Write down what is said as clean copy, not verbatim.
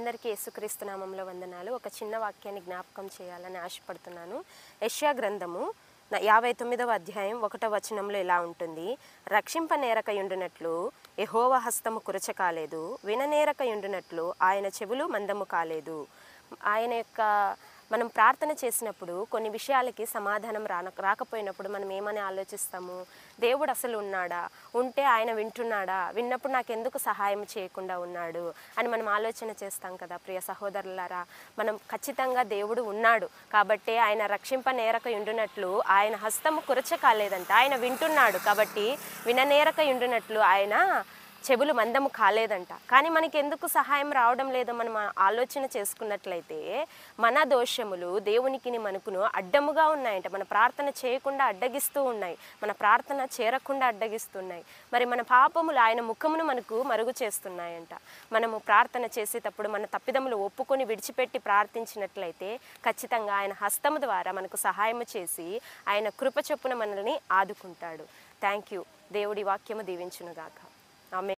అందరికీ యేసుక్రీస్తు నామంలో వందనాలు. ఒక చిన్న వాక్యాన్ని జ్ఞాపకం చేయాలని ఆశపడుతున్నాను. యెషయా గ్రంథము 59వ అధ్యాయం 1వ వచనంలో ఇలా ఉంటుంది. రక్షింపనేరకయుండునట్లు యెహోవా హస్తము కురచ కాలేదు, విననేరకయుండునట్లు ఆయన చెవులు మందము కాలేదు. ఆయన యొక్క మనం ప్రార్థన చేసినప్పుడు కొన్ని విషయాలకి సమాధానం రాకపోయినప్పుడు మనం ఏమని ఆలోచిస్తాము? దేవుడు అసలు ఉన్నాడా? ఉంటే ఆయన వింటున్నాడా? విన్నప్పుడు నాకెందుకు సహాయం చేయకుండా ఉన్నాడు అని మనం ఆలోచన చేస్తాం కదా ప్రియ సహోదరులారా. మనం ఖచ్చితంగా దేవుడు ఉన్నాడు కాబట్టి ఆయన రక్షింపనేరక ఉండునట్లు ఆయన హస్తము కురచ కాలేదంట. ఆయన వింటున్నాడు కాబట్టి విననేరక ఉండునట్లు ఆయన చెవులు మందము కాలేదంట. కానీ మనకి ఎందుకు సహాయం రావడం లేదో మనం ఆలోచన చేసుకున్నట్లయితే మన దోషములు దేవునికి మనకును అడ్డముగా ఉన్నాయంట. మన ప్రార్థన చేయకుండా అడ్డగిస్తూ ఉన్నాయి, మన ప్రార్థన చేరకుండా అడ్డగిస్తున్నాయి. మరి మన పాపములు ఆయన ముఖమును మనకు మరుగు చేస్తున్నాయంట. మనము ప్రార్థన చేసేటప్పుడు మన తప్పిదములు ఒప్పుకొని విడిచిపెట్టి ప్రార్థించినట్లయితే ఖచ్చితంగా ఆయన హస్తము ద్వారా మనకు సహాయం చేసి ఆయన కృప చొప్పున మనల్ని ఆదుకుంటాడు. Thank you. దేవుడి వాక్యము దీవించునుగాక. ఆమె